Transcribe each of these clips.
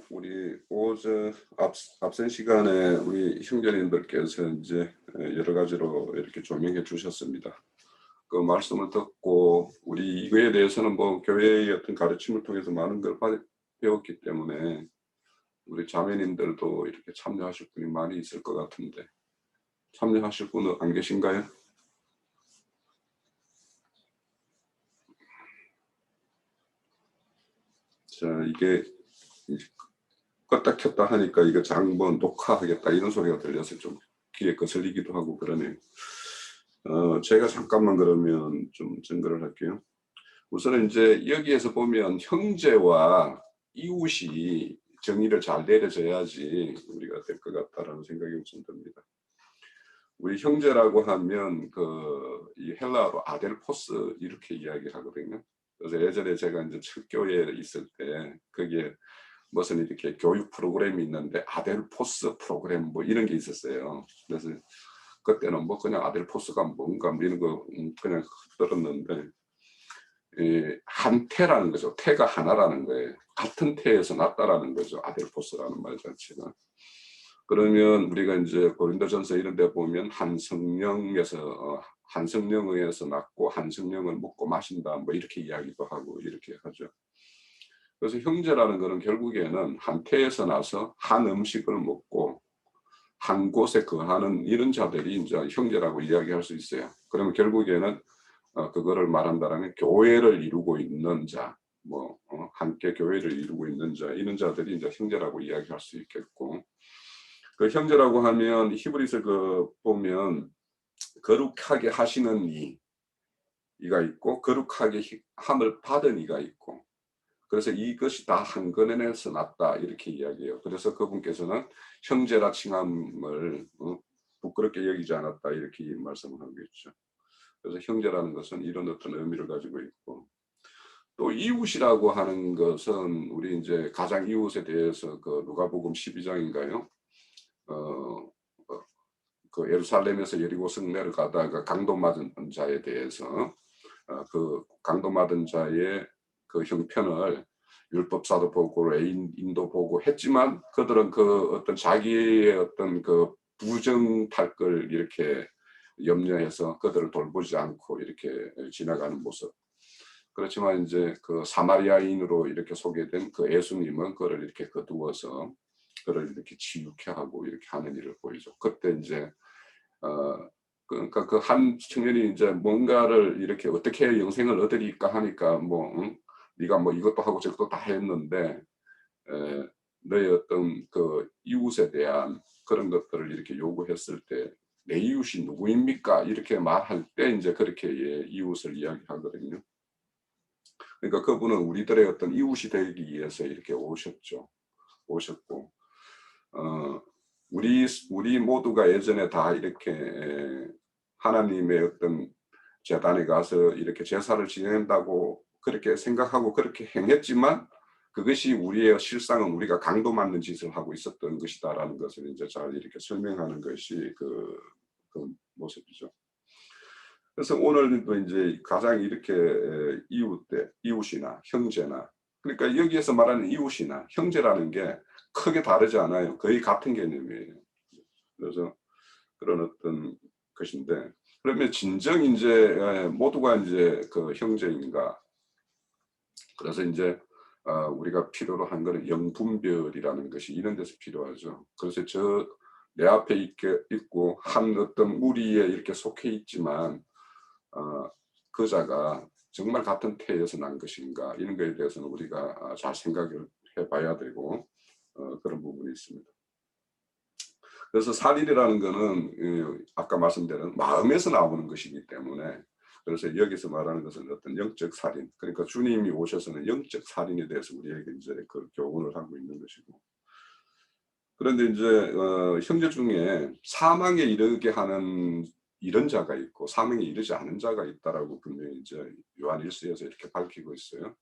우리 앞선 시간에 우리 형제님들께서 이제 여러 가지로 이렇게 조명해 주셨습니다. 그 말씀을 듣고 우리 이거에 대해서는 뭐 교회의 어떤 가르침을 통해서 많은 걸 배웠기 때문에 우리 자매님들도 이렇게 참여하실 분이 많이 있을 것 같은데 참여하실 분은 안 계신가요? 자, 이게 껐다 켰다 하니까 이거 장번 녹화하겠다 이런 소리가 들려서 좀 귀에 거슬리기도 하고 그러네요. 제가 잠깐만 그러면 좀 증거를 할게요. 우선은 이제 여기에서 보면 형제와 이웃이 정의를 잘 내려져야지 우리가 될 것 같다라는 생각이 우선 듭니다. 우리 형제라고 하면 이 헬라어로 아델포스 이렇게 이야기하거든요. 그래서 예전에 제가 이제 첫 교회에 있을 때 거기에 무슨 이렇게 교육 프로그램이 있는데 아델포스 프로그램 뭐 이런 게 있었어요. 그래서 그때는 뭐 그냥 아델포스가 뭔가 뭐 이런 거 그냥 들었는데 한 태라는 거죠. 태가 하나라는 거예요. 같은 태에서 났다라는 거죠. 아델포스라는 말 자체가. 그러면 우리가 이제 고린도전서 이런 데 보면 한 성령에서 한 성령에서 났고 한 성령을 먹고 마신다 뭐 이렇게 이야기도 하고 이렇게 하죠. 그래서 형제라는 것은 결국에는 한 태에서 나서 한 음식을 먹고 한 곳에 거하는 이런 자들이 이제 형제라고 이야기할 수 있어요. 그러면 결국에는 그거를 말한다면 교회를 이루고 있는 자, 뭐 함께 교회를 이루고 있는 자 이런 자들이 이제 형제라고 이야기할 수 있겠고, 그 형제라고 하면 히브리서 보면 거룩하게 하시는 이가 있고 거룩하게 함을 받은 이가 있고, 그래서 이것이 다 한 근원에서 났다 이렇게 이야기해요. 그래서 그분께서는 형제라 칭함을 부끄럽게 여기지 않았다 이렇게 말씀을 하고 있죠. 그래서 형제라는 것은 이런 어떤 의미를 가지고 있고, 또 이웃이라고 하는 것은 우리 이제 가장 이웃에 대해서 그 누가복음 12장인가요? 어, 어, 그 예루살렘에서 여리고 성내를 가다가 강도 맞은 자에 대해서 그 강도 맞은 자의 그 형편을 율법사도 보고 레인도 보고 했지만 그들은 그 어떤 자기의 어떤 그 부정 탈 걸 이렇게 염려해서 그들을 돌보지 않고 이렇게 지나가는 모습. 그렇지만 이제 그 사마리아인으로 이렇게 소개된 그 예수님은 그를 이렇게 거두어서 그를 이렇게 치유케 하고 이렇게 하는 일을 보이죠. 그때 이제 어 그러니까 그 한 청년이 이제 뭔가를 이렇게 어떻게 영생을 얻으리까 하니까 뭐 네가 뭐 이것도 하고 저것도 다 했는데 에, 너의 어떤 그 이웃에 대한 그런 것들을 이렇게 요구했을 때 내 이웃이 누구입니까? 이렇게 말할 때 이제 그렇게 이웃을 이야기하거든요. 그러니까 그분은 우리들의 어떤 이웃이 되기 위해서 이렇게 오셨고, 어, 우리 모두가 예전에 다 이렇게 하나님의 어떤 제단에 가서 이렇게 제사를 지낸다고 그렇게 생각하고 그렇게 행했지만 그것이 우리의 실상은 우리가 강도 맞는 짓을 하고 있었던 것이다라는 것을 이제 잘 이렇게 설명하는 것이 그 모습이죠. 그래서 오늘도 이제 가장 이렇게 이웃이나 형제나, 그러니까 여기에서 말하는 이웃이나 형제라는 게 크게 다르지 않아요. 거의 같은 개념이에요. 그래서 그런 어떤 것인데, 그러면 진정 이제 모두가 이제 그 형제인가? 그래서 이제 우리가 필요로 한 거는 영분별이라는 것이 이런 데서 필요하죠. 그래서 내 앞에 있고 한 어떤 무리에 이렇게 속해 있지만 그자가 정말 같은 태에서 난 것인가 이런 것에 대해서는 우리가 잘 생각을 해봐야 되고 그런 부분이 있습니다. 그래서 살인이라는 거는 아까 말씀드린 마음에서 나오는 것이기 때문에, 그래서 여기서 말하는 것은 어떤 영적 살인, 그러니까 주님이 오셔서는 영적 살인에 대해서 우리에게 이제 그 교훈을 하고 있는 것이고, 그런데 이제 형제 중에 사망에 이르게 하는 이런 자가 있고 사망에 이르지 않은 자가 있다라고 분명히 이제 요한 1서에서 이렇게 밝히고 있어요.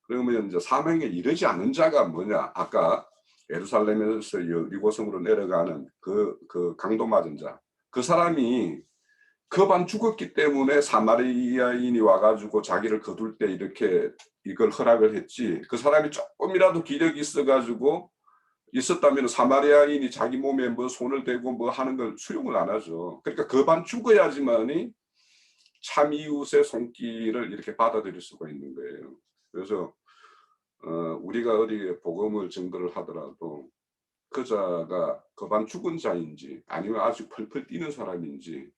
그러면 이제 사망에 이르지 않은 자가 뭐냐? 아까 예루살렘에서 여리고성으로 내려가는 그 강도 맞은 자, 그 사람이 반 죽었기 때문에 사마리아인이 와가지고 자기를 거둘 때 이렇게 이걸 허락을 했지. 그 사람이 조금이라도 기력이 있어가지고 있었다면 사마리아인이 자기 몸에 뭐 손을 대고 뭐 하는 걸 수용을 안 하죠. 그러니까 그 반 죽어야지만이 참 이웃의 손길을 이렇게 받아들일 수가 있는 거예요. 그래서 우리가 어디에 복음을 증거를 하더라도 그 자가 그 반 죽은 자인지 아니면 아직 펄펄 뛰는 사람인지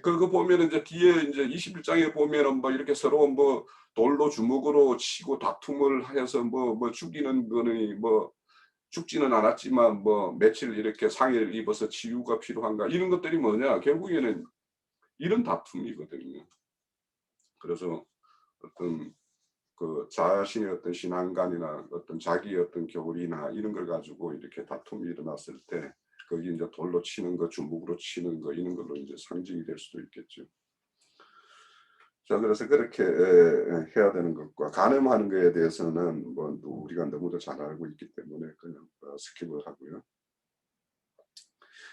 그거 보면은 이제 뒤에 이제 21장에 보면은 뭐 이렇게 서로 뭐 돌로 주먹으로 치고 다툼을 해서 뭐 죽이는 거는 뭐 죽지는 않았지만 뭐 며칠 이렇게 상해를 입어서 치유가 필요한가 이런 것들이 뭐냐 결국에는 이런 다툼이거든요. 그래서 어떤 그 자신의 어떤 신앙관이나 어떤 자기의 어떤 교리나 이런 걸 가지고 이렇게 다툼이 일어났을 때 거기 이제 돌로 치는 거, 주먹으로 치는 거 이런 걸로 이제 상징이 될 수도 있겠죠. 자, 그래서 그렇게 해야 되는 것과 간음하는 것에 대해서는 뭐 우리가 너무도 잘 알고 있기 때문에 그냥 스킵을 하고요.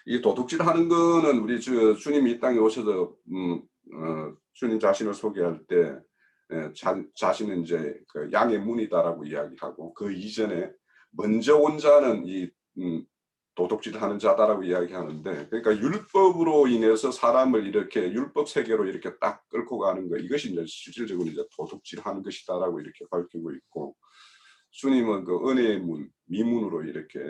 이 도둑질하는 거는 우리 주님이 이 땅에 오셔서 주님 자신을 소개할 때 자신은 이제 그 양의 문이다라고 이야기하고 그 이전에 먼저 온 자는 이 도둑질하는 자다라고 이야기하는데 그러니까 율법으로 인해서 사람을 이렇게 율법 세계로 이렇게 딱 끌고 가는 거 이것이 이제 실질적으로 이제 도둑질하는 것이다라고 이렇게 밝히고 있고 주님은 그 은혜의 문 미문으로 이렇게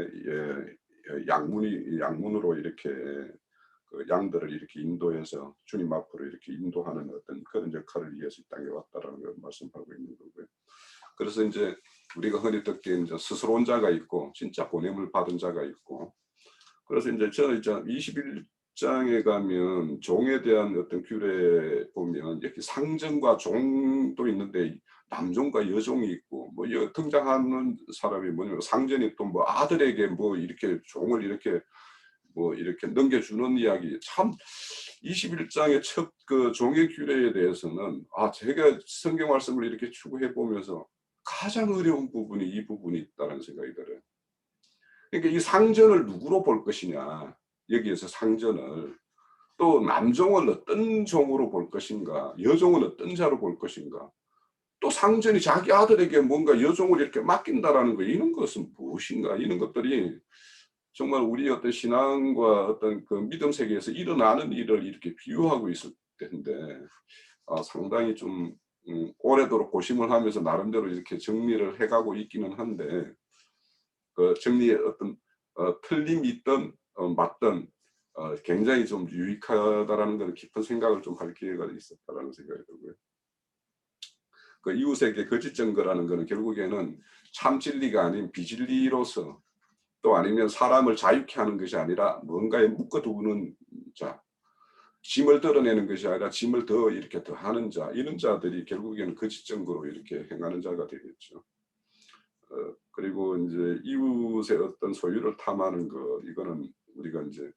양문으로 이렇게 그 양들을 이렇게 인도해서 주님 앞으로 이렇게 인도하는 어떤 그런 역할을 위해서 이 땅에 왔다라는 걸 말씀하고 있는 거고요. 그래서 이제 우리가 흔히 듣기에 이제 스스로 온 자가 있고 진짜 보냄을 받은 자가 있고 그래서 이제 저는 이제 21장에 가면 종에 대한 어떤 규례 보면 이렇게 상정과 종도 있는데 남종과 여종이 있고 뭐 등장하는 사람이 뭐냐면 상전이 또 뭐 아들에게 뭐 이렇게 종을 이렇게 뭐 이렇게 넘겨주는 이야기 참 21장의 첫 그 종의 규례에 대해서는 제가 성경 말씀을 이렇게 추구해 보면서 가장 어려운 부분이 이 부분이 있다는 생각이 들어요. 그러니까 이 상전을 누구로 볼 것이냐 여기에서 상전을 또 남종을 어떤 종으로 볼 것인가 여종은 어떤 자로 볼 것인가 또 상전이 자기 아들에게 뭔가 여종을 이렇게 맡긴다라는 거 이런 것은 무엇인가 이런 것들이 정말 우리 어떤 신앙과 어떤 그 믿음 세계에서 일어나는 일을 이렇게 비유하고 있을 텐데 상당히 좀 오래도록 고심을 하면서 나름대로 이렇게 정리를 해가고 있기는 한데 그 정리의 어떤 틀림이 있던 맞던 굉장히 좀 유익하다라는 그런 깊은 생각을 좀 할 기회가 있었다라는 생각이 들고요. 그 이웃에게 거짓 증거라는 것은 결국에는 참 진리가 아닌 비진리로서 또 아니면 사람을 자유케 하는 것이 아니라 뭔가에 묶어두는 자, 짐을 덜어내는 것이 아니라 짐을 더 이렇게 더하는 자, 이런 자들이 결국에는 거짓 증거로 이렇게 행하는 자가 되겠죠. 그리고 이제 이웃의 어떤 소유를 탐하는 것, 이거는 우리가 이제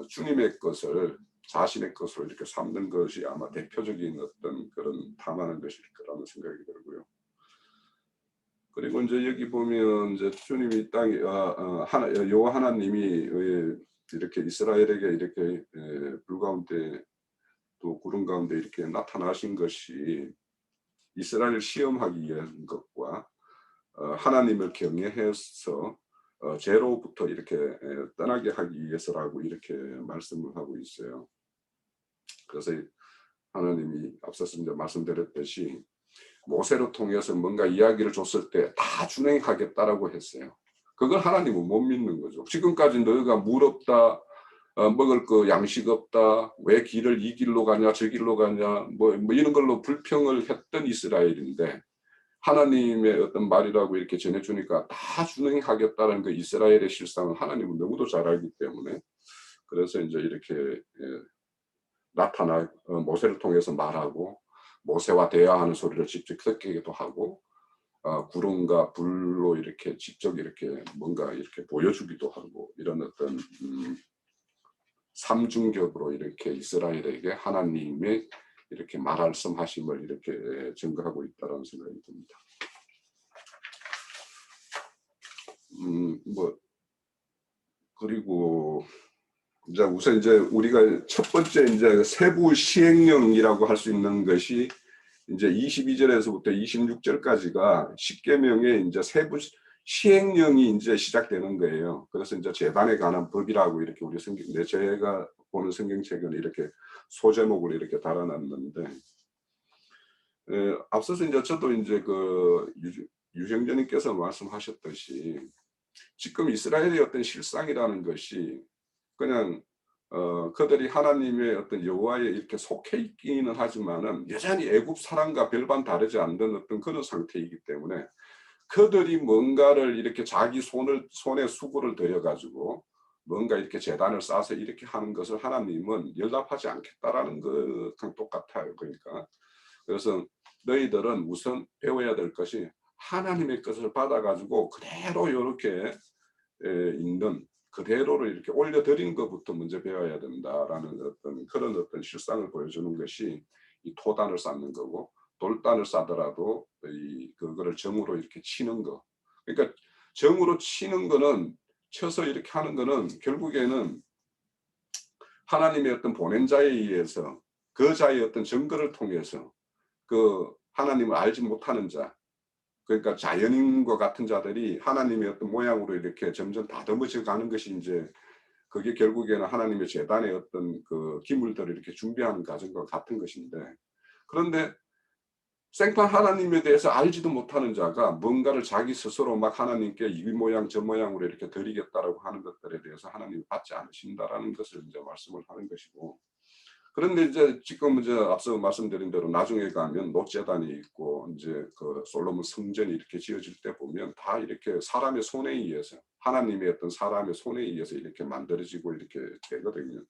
주님의 것을 자신의 것으로 이렇게 삼는 것이 아마 대표적인 어떤 그런 탐하는 것일 거라는 생각이 들고요. 그리고 이제 여기 보면 이제 주님이 땅에 여호와 하나님이 이렇게 이스라엘에게 이렇게 불 가운데 또 구름 가운데 이렇게 나타나신 것이 이스라엘을 시험하기 위한 것과 하나님을 경외해서 죄로부터 이렇게 떠나게 하기 위해서라고 이렇게 말씀을 하고 있어요. 그래서 하나님이 앞서서 이제 말씀드렸듯이 모세를 통해서 뭔가 이야기를 줬을 때 다 준행하겠다라고 했어요. 그걸 하나님은 못 믿는 거죠. 지금까지 너희가 물 없다, 먹을 거 양식 없다, 왜 길을 이 길로 가냐, 저 길로 가냐, 뭐 이런 걸로 불평을 했던 이스라엘인데 하나님의 어떤 말이라고 이렇게 전해주니까 다 준행하겠다는 그 이스라엘의 실상을 하나님은 너무도 잘 알기 때문에 그래서 이제 이렇게 나타나 모세를 통해서 말하고 모세와 대화하는 소리를 직접 듣기도 하고 구름과 불로 이렇게 직접 이렇게 뭔가 이렇게 보여주기도 하고 이런 어떤 삼중격으로 이렇게 이스라엘에게 하나님의 이렇게 말씀하심을 이렇게 증거하고 있다는 생각이 듭니다. 뭐 그리고 이제 우선 이제 우리가 첫 번째 이제 세부 시행령이라고 할 수 있는 것이 이제 22절에서부터 26절까지가 십계명의 이제 세부 시행령이 이제 시작되는 거예요. 그래서 이제 제단에 관한 법이라고 이렇게 우리 제가 보는 성경책은 이렇게 소제목을 이렇게 달아놨는데, 앞서서 이제 저도 이제 그 유형제님께서 말씀하셨듯이 지금 이스라엘의 어떤 실상이라는 것이 그냥 그들이 하나님의 어떤 여호와에 이렇게 속해 있기는 하지만은 여전히 애굽 사람과 별반 다르지 않는 어떤 그런 상태이기 때문에 그들이 뭔가를 이렇게 자기 손에 수고를 들여 가지고 뭔가 이렇게 제단을 쌓아서 이렇게 하는 것을 하나님은 연락하지 않겠다라는 것랑 똑같아요. 그러니까 그래서 너희들은 우선 배워야 될 것이 하나님의 것을 받아 가지고 그대로 이렇게 있는 그대로를 이렇게 올려드린 것부터 먼저 배워야 된다라는 어떤 그런 어떤 실상을 보여주는 것이 이 토단을 쌓는 거고, 돌단을 쌓더라도 그거를 정으로 이렇게 치는 거. 그러니까 정으로 치는 거는, 쳐서 이렇게 하는 거는 결국에는 하나님의 어떤 보낸 자에 의해서 그 자의 어떤 증거를 통해서 그 하나님을 알지 못하는 자, 그러니까 자연인과 같은 자들이 하나님의 어떤 모양으로 이렇게 점점 다듬어져 가는 것이 이제 그게 결국에는 하나님의 제단의 어떤 그 기물들을 이렇게 준비하는 과정과 같은 것인데, 그런데 생판 하나님에 대해서 알지도 못하는 자가 뭔가를 자기 스스로 막 하나님께 이 모양 저 모양으로 이렇게 드리겠다라고 하는 것들에 대해서 하나님이 받지 않으신다라는 것을 이제 말씀을 하는 것이고, 그런데 이제 지금 이제 앞서 말씀드린 대로 나중에 가면 노제단이 있고 이제 그 솔로몬 성전이 이렇게 지어질 때 보면 다 이렇게 사람의 손에 의해서, 하나님의 어떤 사람의 손에 의해서 이렇게 만들어지고 이렇게 되거든요.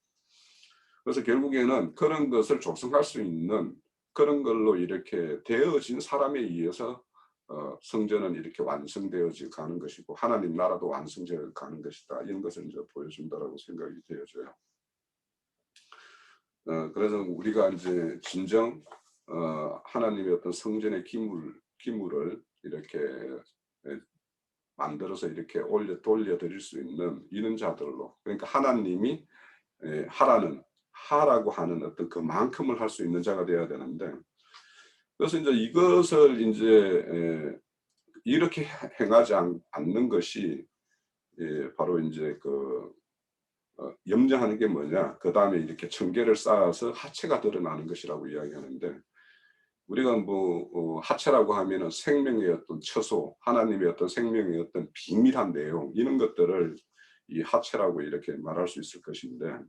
그래서 결국에는 그런 것을 조성할 수 있는 그런 걸로 이렇게 되어진 사람에 의해서 성전은 이렇게 완성되어져 가는 것이고 하나님 나라도 완성되어 가는 것이다. 이런 것을 이제 보여준다라고 생각이 되어져요. 그래서 우리가 이제 진정 하나님의 어떤 성전의 기물을 이렇게 만들어서 이렇게 돌려드릴 수 있는 이런 자들로, 그러니까 하나님이 하라고 하는 어떤 그만큼을 할 수 있는 자가 되어야 되는데, 그래서 이제 이것을 이제 이렇게 행하지 않는 것이 바로 이제 그 염려하는 게 뭐냐, 그 다음에 이렇게 청계를 쌓아서 하체가 드러나는 것이라고 이야기하는데, 우리가 뭐 하체라고 하면은 생명의 어떤 처소, 하나님의 어떤 생명의 어떤 비밀한 내용, 이런 것들을 이 하체라고 이렇게 말할 수 있을 것인데,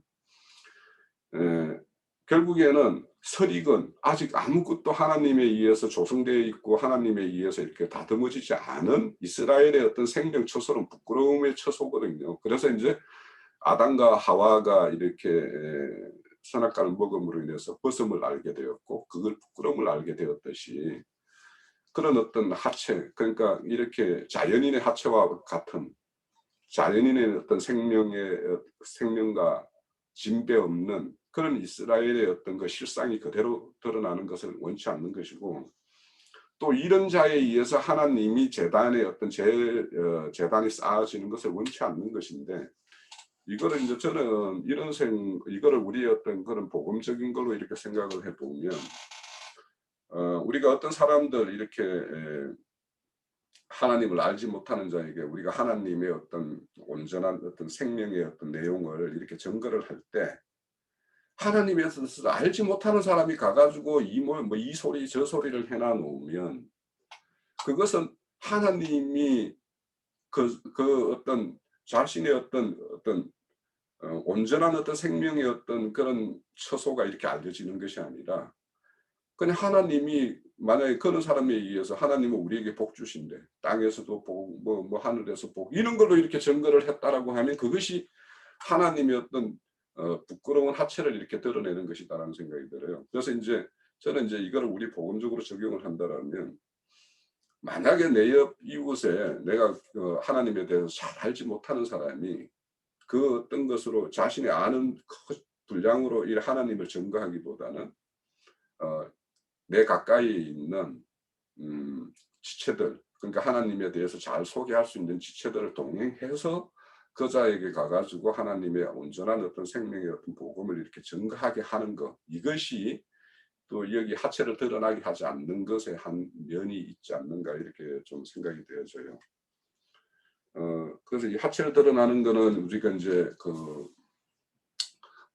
결국에는 설익은 아직 아무것도 하나님에 의해서 조성되어 있고 하나님에 의해서 이렇게 다듬어지지 않은 이스라엘의 어떤 생명 처소는 부끄러움의 처소거든요. 그래서 이제 아담과 하와가 이렇게 선악과를 먹음으로 인해서 벗음을 알게 되었고 그걸 부끄러움을 알게 되었듯이, 그런 어떤 하체, 그러니까 이렇게 자연인의 하체와 같은 자연인의 어떤 생명과 진배 없는 그런 이스라엘의 어떤 그 실상이 그대로 드러나는 것을 원치 않는 것이고, 또 이런 자에 의해서 하나님이 제단의 어떤 제단이 쌓아지는 것을 원치 않는 것인데, 이거를 이제 저는 이거를 우리의 어떤 그런 복음적인 걸로 이렇게 생각을 해보면, 우리가 어떤 사람들 이렇게 하나님을 알지 못하는 자에게 우리가 하나님의 어떤 온전한 어떤 생명의 어떤 내용을 이렇게 증거를 할 때, 하나님에 대해서 알지 못하는 사람이 가가지고 이 소리 저 소리를 해놔 놓으면 그것은 하나님이 그 어떤 자신의 어떤 온전한 어떤 생명의 어떤 그런 처소가 이렇게 알려지는 것이 아니라, 그냥 하나님이 만약에 그런 사람에 의해서 하나님은 우리에게 복 주신대, 땅에서도 복, 뭐 하늘에서 복, 이런 걸로 이렇게 증거를 했다라고 하면 그것이 하나님의 어떤 부끄러운 하체를 이렇게 드러내는 것이다라는 생각이 들어요. 그래서 이제 저는 이제 이거를 우리 복음적으로 적용을 한다라면, 만약에 내 옆 이웃에 내가 하나님에 대해서 잘 알지 못하는 사람이 그 어떤 것으로 자신이 아는 분량으로 이 하나님을 증거하기보다는 내 가까이에 있는 지체들, 그러니까 하나님에 대해서 잘 소개할 수 있는 지체들을 동행해서 그 자에게 가가지고 하나님의 온전한 어떤 생명의 어떤 복음을 이렇게 증거하게 하는 것, 이것이 또 여기 하체를 드러나게 하지 않는 것에 한 면이 있지 않는가 이렇게 좀 생각이 되어져요. 그래서 이 하체를 드러나는 거는 우리가 이제 그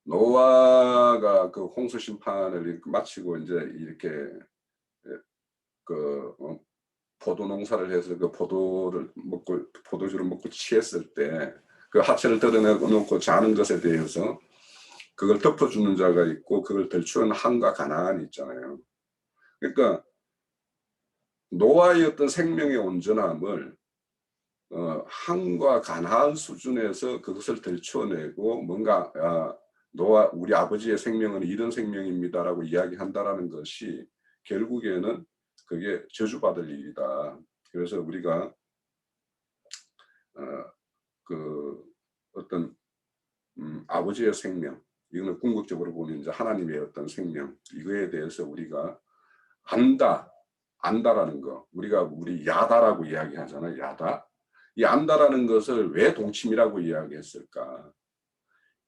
노아가 그 홍수 심판을 이렇게 마치고 이제 이렇게 그 포도 농사를 해서 그 포도를 먹고 포도주를 먹고 취했을 때 그 하체를 드러내놓고 자는 것에 대해서 그걸 덮어주는 자가 있고 그걸 덜추는 함과 가나안이 있잖아요. 그러니까 노아의 어떤 생명의 온전함을 함과 가나안 수준에서 그것을 덜추어내고 뭔가 노아 우리 아버지의 생명은 이런 생명입니다라고 이야기한다라는 것이 결국에는 그게 저주받을 일이다. 그래서 우리가 그 어떤 아버지의 생명, 이거는 궁극적으로 보면 이제 하나님의 어떤 생명, 이거에 대해서 우리가 안다라는 거, 우리 야다라고 이야기하잖아요. 야다. 이 안다라는 것을 왜 동침이라고 이야기했을까?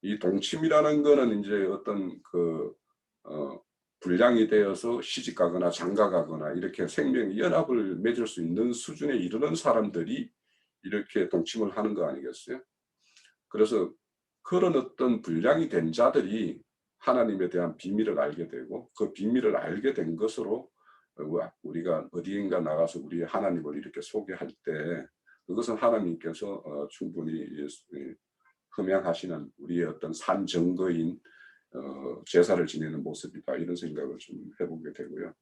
이 동침이라는 거는 이제 어떤 불량이 되어서 시집가거나 장가가거나 이렇게 생명 연합을 맺을 수 있는 수준에 이르는 사람들이 이렇게 동침을 하는 거 아니겠어요? 그래서 그런 어떤 불량이 된 자들이 하나님에 대한 비밀을 알게 되고 그 비밀을 알게 된 것으로 우리가 어디인가 나가서 우리 하나님을 이렇게 소개할 때 그것은 하나님께서 충분히 흠양하시는 우리의 어떤 산 증거인 제사를 지내는 모습이다 이런 생각을 좀 해보게 되고요.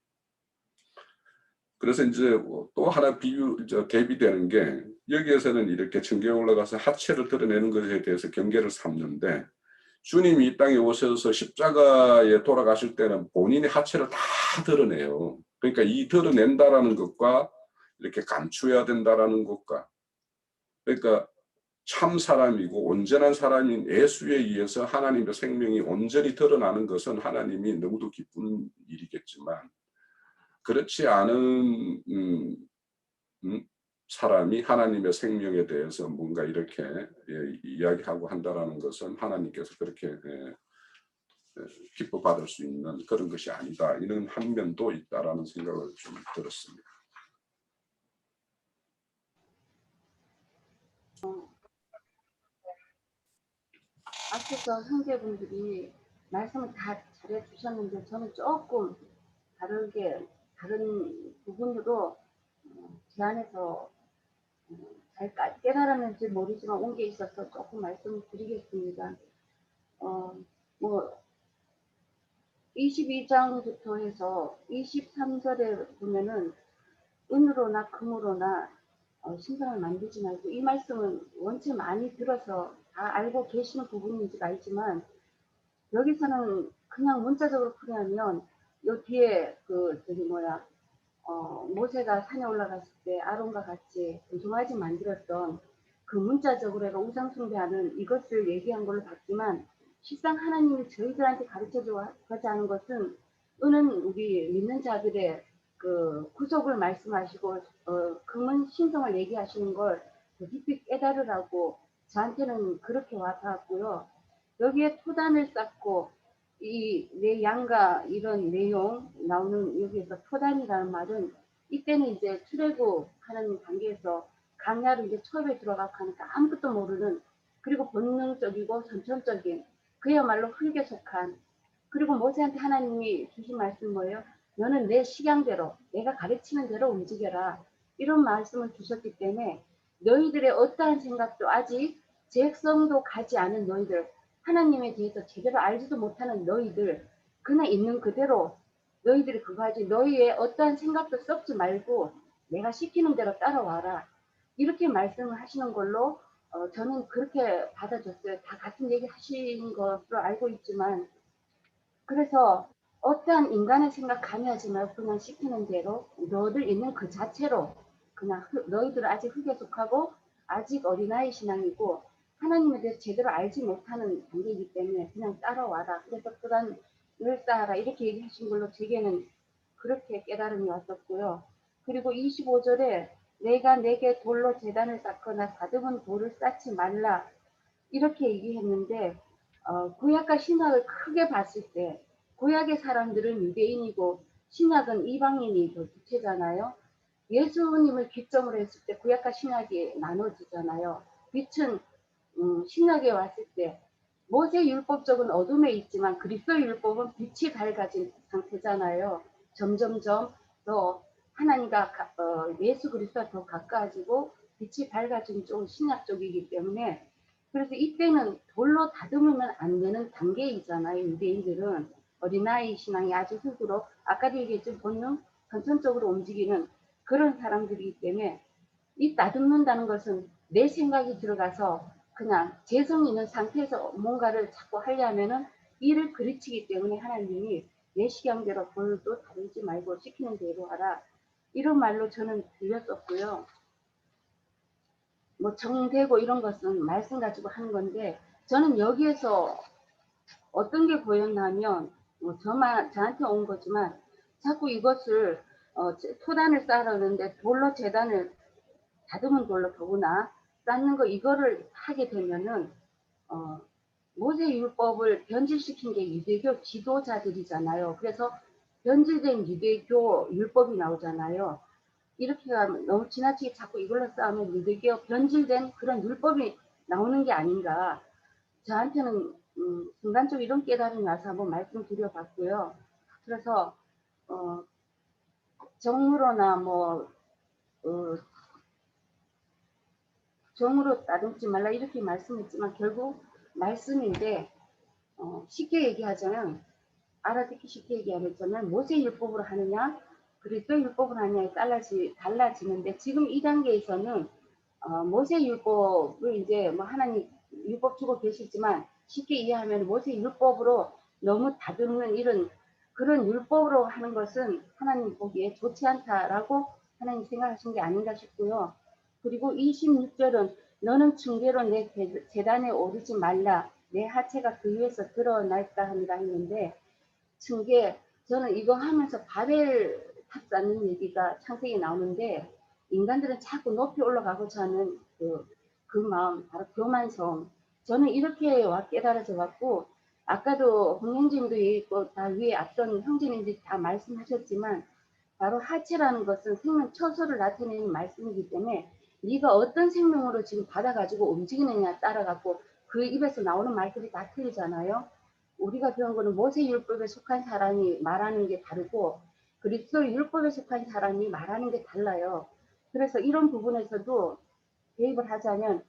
그래서 이제 또 하나 대비되는 게 여기에서는 이렇게 천경에 올라가서 하체를 드러내는 것에 대해서 경계를 삼는데 주님이 이 땅에 오셔서 십자가에 돌아가실 때는 본인의 하체를 다 드러내요. 그러니까 이 드러낸다라는 것과 이렇게 감추어야 된다라는 것과 그러니까 참 사람이고 온전한 사람인 예수에 의해서 하나님의 생명이 온전히 드러나는 것은 하나님이 너무도 기쁜 일이겠지만 그렇지 않은 사람이 하나님의 생명에 대해서 뭔가 이렇게 이야기하고 한다라는 것은 하나님께서 그렇게 기뻐받을 수 있는 그런 것이 아니다. 이런 한 면도 있다라는 생각을 좀 들었습니다. 앞서서 형제분들이 말씀을 다 잘해주셨는데 저는 조금 다른 부분으로 제 안에서 잘 깨달았는지 모르지만 온 게 있어서 조금 말씀을 드리겠습니다. 뭐 22장부터 해서 23절에 보면은 은으로나 금으로나 신상을 만들지 말고, 이 말씀은 원체 많이 들어서 다 알고 계시는 부분인지 알지만 여기서는 그냥 문자적으로 풀이하면 요 뒤에 모세가 산에 올라갔을 때 아론과 같이 동송아지 만들었던 그 문자적으로 해가 우상 숭배하는 이것을 얘기한 걸로 봤지만 실상 하나님이 저희들한테 가르쳐주고자 하는 것은 은은 우리 믿는 자들의 그 구속을 말씀하시고 금은 신성을 얘기하시는 걸 깊이 깨달으라고 저한테는 그렇게 와닿았고요. 여기에 토단을 쌓고 이 내 양과 이런 내용 나오는 여기에서 토단이라는 말은 이때는 이제 출애굽하는 단계에서 강야로 이제 처음에 들어가고 하니까 아무것도 모르는, 그리고 본능적이고 선천적인, 그야말로 흙에 속한, 그리고 모세한테 하나님이 주신 말씀 뭐예요? 너는 내 식양대로 내가 가르치는 대로 움직여라, 이런 말씀을 주셨기 때문에 너희들의 어떠한 생각도 아직 제성도 가지 않은 너희들, 하나님에 대해서 제대로 알지도 못하는 너희들, 그냥 있는 그대로 너희들이 그거 하지, 너희의 어떠한 생각도 썩지 말고 내가 시키는 대로 따라와라, 이렇게 말씀을 하시는 걸로 저는 그렇게 받아줬어요. 다 같은 얘기 하신 것으로 알고 있지만, 그래서 어떠한 인간의 생각 가미하지 말고 그냥 시키는 대로 너희들 있는 그 자체로 그냥 너희들은 아직 흙에 속하고 아직 어린아이 신앙이고 하나님에 대해서 제대로 알지 못하는 단계이기 때문에 그냥 따라와라. 그래서 그런 늘 쌓아라 이렇게 얘기하신 걸로 제게는 그렇게 깨달음이 왔었고요. 그리고 25절에 내가 내게 돌로 제단을 쌓거나 다듬은 돌을 쌓지 말라. 이렇게 얘기했는데 구약과 신약을 크게 봤을 때 구약의 사람들은 유대인이고 신약은 이방인이 더 주체잖아요. 예수님을 기점으로 했을 때 구약과 신약이 나눠지잖아요. 빛은 신약에 왔을 때 모세 율법적은 어둠에 있지만 그리스도 율법은 빛이 밝아진 상태잖아요. 점점점 더 하나님과 예수 그리스도가 더 가까워지고 빛이 밝아진 쪽은 신약 쪽이기 때문에 그래서 이때는 돌로 다듬으면 안 되는 단계이잖아요. 유대인들은 어린아이 신앙이 아주 흙으로 아까도 얘기했지만 본능 선천적으로 움직이는 그런 사람들이기 때문에 이 다듬는다는 것은 내 생각이 들어가서 그냥 재성 있는 상태에서 뭔가를 자꾸 하려면은 이를 그르치기 때문에 하나님이 내 시간대로 돌도 다루지 말고 시키는 대로 하라. 이런 말로 저는 들렸었고요. 뭐 정되고 이런 것은 말씀 가지고 하는 건데 저는 여기에서 어떤 게 보였냐면 뭐 저한테 온 거지만 자꾸 이것을 토단을 쌓으려는데 돌로 재단을 다듬은 돌로 더구나 쌓는 거 이거를 하게 되면은 어, 모세 율법을 변질시킨 게 유대교 지도자들이잖아요. 그래서 변질된 유대교 율법이 나오잖아요. 이렇게 하면 너무 지나치게 자꾸 이걸로 싸우면 유대교 변질된 그런 율법이 나오는 게 아닌가. 저한테는 순간적으로 이런 깨달음이 와서 한번 말씀드려봤고요. 그래서 어, 정으로나 뭐 어, 정으로 따듬지 말라 이렇게 말씀했지만 결국 말씀인데 쉽게 얘기하자면 알아듣기 쉽게 얘기하자면 모세 율법으로 하느냐 그리스도 율법으로 하느냐에 달라지는데 지금 이 단계에서는 모세 율법을 이제 뭐 하나님 율법 주고 계시지만 쉽게 이해하면 모세 율법으로 너무 다듬는 이런 그런 율법으로 하는 것은 하나님 보기에 좋지 않다라고 하나님 생각하신 게 아닌가 싶고요. 그리고 26절은 너는 층계로 내 재단에 오르지 말라 내 하체가 그 위에서 드러날까 합니다 했는데 층계 저는 이거 하면서 바벨 탑 쌓는 얘기가 창세기에 나오는데 인간들은 자꾸 높이 올라가고자 하는 그 마음 바로 교만성 저는 이렇게 와 깨달아져 갖고 아까도 홍영진도 얘기했고 다 위에 앞선 형제님들이 다 말씀하셨지만 바로 하체라는 것은 생명 처소를 나타내는 말씀이기 때문에 네가 어떤 생명으로 지금 받아가지고 움직이느냐 따라 갖고 그 입에서 나오는 말들이 다 틀리잖아요. 우리가 배운 거는 모세 율법에 속한 사람이 말하는 게 다르고 그리스도 율법에 속한 사람이 말하는 게 달라요. 그래서 이런 부분에서도 대입을 하자면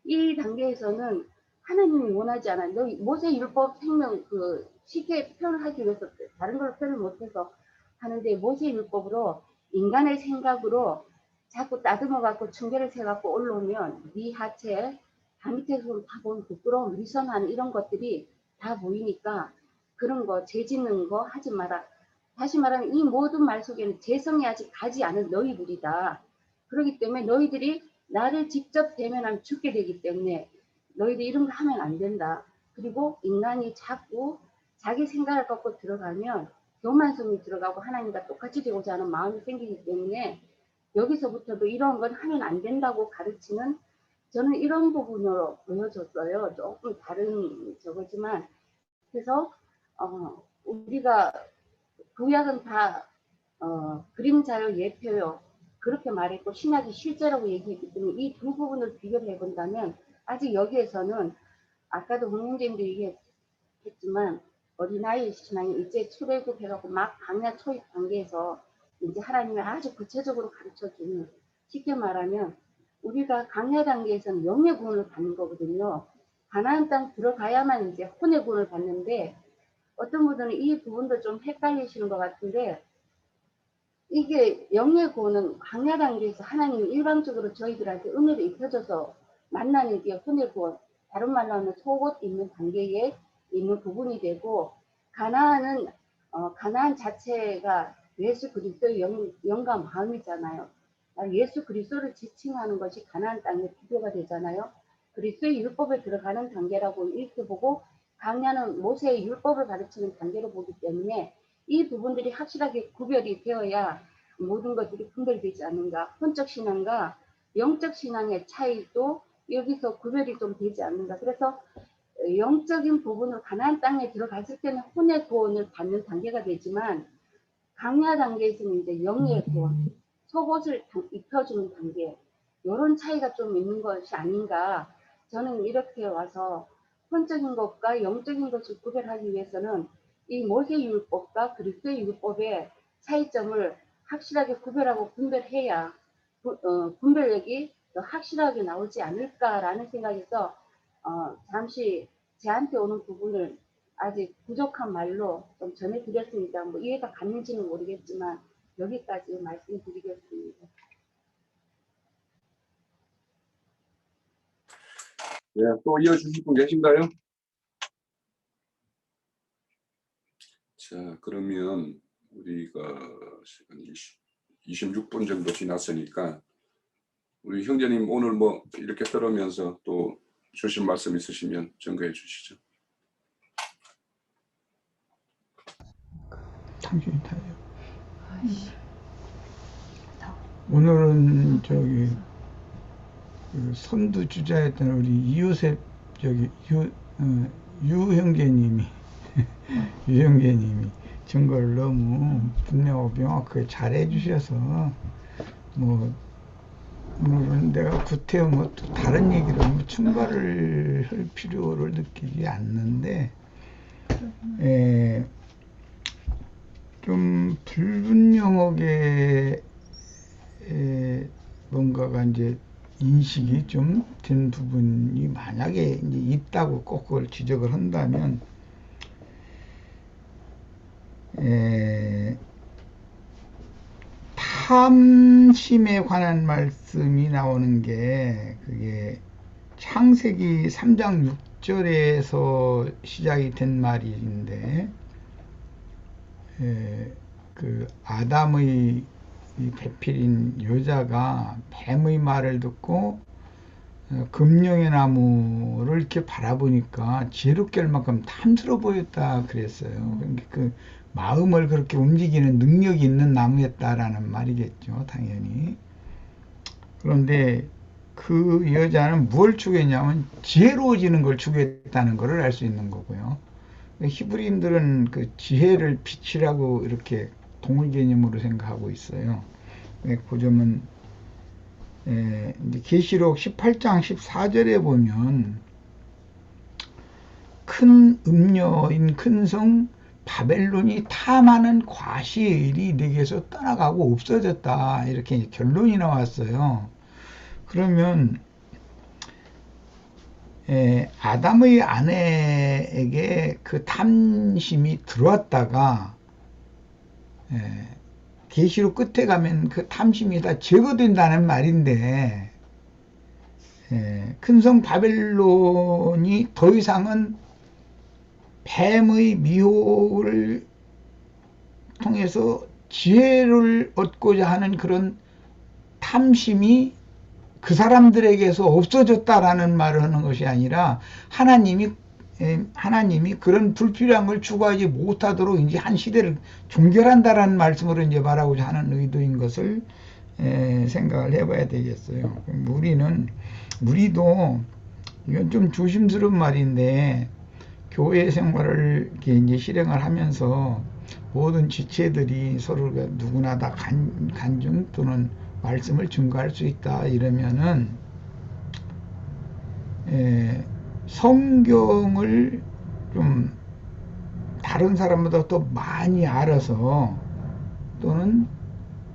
이 단계에서는 하나님이 원하지 않아요. 너 모세 율법 생명 그 쉽게 표현하기 위해서 다른 걸로 표현을 못해서 하는데 모세 율법으로 인간의 생각으로 자꾸 따듬어 갖고 층계를 세 갖고 올라오면 네 하체 다 밑에서 다 보면 부끄러움 위선한 이런 것들이 다 보이니까 그런 거 죄짓는 거 하지 마라. 다시 말하면 이 모든 말 속에는 재성이 아직 가지 않은 너희들이다. 그렇기 때문에 너희들이 나를 직접 대면하면 죽게 되기 때문에 너희들 이런 거 하면 안 된다. 그리고 인간이 자꾸 자기 생각을 갖고 들어가면 교만성이 들어가고 하나님과 똑같이 되고자 하는 마음이 생기기 때문에 여기서부터도 이런 건 하면 안 된다고 가르치는 저는 이런 부분으로 보여줬어요. 조금 다른 저거지만 그래서 우리가 구약은 다 그림자요 예표요 그렇게 말했고 신약이 실제라고 얘기했기 때문에 이 두 부분을 비교를 해본다면 아직 여기에서는 아까도 홍영재님도 얘기했지만 어린아이 신앙이 이제 출애굽 해갖고 막 광야 초입 단계에서 이제 하나님이 아주 구체적으로 가르쳐주는 쉽게 말하면 우리가 광야 단계에서는 영의 구원을 받는 거거든요. 가나안 땅 들어가야만 이제 혼의 구원을 받는데 어떤 분들은 이 부분도 좀 헷갈리시는 것 같은데 이게 영의 구원은 광야 단계에서 하나님이 일방적으로 저희들한테 은혜를 입혀줘서 만나는 게 혼의 구원 다른 말로 하면 속옷 입는 단계에 있는 부분이 되고 가나안은 가나안 자체가 예수 그리스도의 영과 마음이잖아요. 예수 그리스도를 지칭하는 것이 가나안 땅의 비교가 되잖아요. 그리스도의 율법에 들어가는 단계라고 이렇게 보고 광야는 모세의 율법을 가르치는 단계로 보기 때문에 이 부분들이 확실하게 구별이 되어야 모든 것들이 분별되지 않는가. 혼적 신앙과 영적 신앙의 차이도 여기서 구별이 좀 되지 않는가. 그래서 영적인 부분으로 가나안 땅에 들어갔을 때는 혼의 구원을 받는 단계가 되지만 강야 단계에서는 이제 영의 구원, 속옷을 입혀주는 단계, 이런 차이가 좀 있는 것이 아닌가. 저는 이렇게 와서 혼적인 것과 영적인 것을 구별하기 위해서는 이 모세율법과 그리스도의 율법의 차이점을 확실하게 구별하고 분별해야 분별력이 더 확실하게 나오지 않을까라는 생각에서 잠시 제한테 오는 부분을 아직 부족한 말로 좀 전해드렸습니다. 뭐 이해가 갔는지는 모르겠지만 여기까지 말씀드리겠습니다. 네, 또 이어주실 분 계신가요? 자, 그러면 우리가 26분 정도 지났으니까 우리 형제님 오늘 뭐 이렇게 들으면서 또 주신 말씀 있으시면 전거해 주시죠. 당신이 타요. 오늘은 저기 그 선두 주자였던 우리 이요셉 저기 유 형제님이 유 형제님이 증거를 너무 분명하고 명확하게 잘해 주셔서 뭐 오늘은 내가 구태여 뭐 또 다른 얘기를 뭐 첨가를 할 필요를 느끼지 않는데 좀 불분명하게 뭔가가 이제 인식이 좀 된 부분이 만약에 이제 있다고 꼭 그걸 지적을 한다면 탐심에 관한 말씀이 나오는 게 그게 창세기 3장 6절에서 시작이 된 말인데 그 아담의 이 배필인 여자가 뱀의 말을 듣고 금령의 나무를 이렇게 바라보니까 지혜롭게 할 만큼 탐스러워 보였다 그랬어요. 그러니까 그 마음을 그렇게 움직이는 능력이 있는 나무였다라는 말이겠죠, 당연히. 그런데 그 여자는 뭘 추구했냐면 지혜로워지는 걸 추구했다는 것을 알 수 있는 거고요. 히브리인들은 그 지혜를 빛이라고 이렇게 동일 개념으로 생각하고 있어요. 그 점은 계시록 18장 14절에 보면 큰 음녀인 큰 성 바벨론이 탐하는 과시의 일이 내게서 떠나가고 없어졌다 이렇게 결론이 나왔어요. 그러면 아담의 아내에게 그 탐심이 들어왔다가 계시록 끝에 가면 그 탐심이 다 제거된다는 말인데 큰 성 바벨론이 더 이상은 뱀의 미혹을 통해서 지혜를 얻고자 하는 그런 탐심이 그 사람들에게서 없어졌다라는 말을 하는 것이 아니라 하나님이 그런 불필요한 걸 추구하지 못하도록 이제 한 시대를 종결한다라는 말씀으로 이제 말하고자 하는 의도인 것을 생각을 해봐야 되겠어요. 우리도 이건 좀 조심스러운 말인데 교회 생활을 이렇게 이제 실행을 하면서 모든 지체들이 서로가 누구나 다 간증 또는 말씀을 증거할 수 있다 이러면은 성경을 좀 다른 사람보다 더 많이 알아서 또는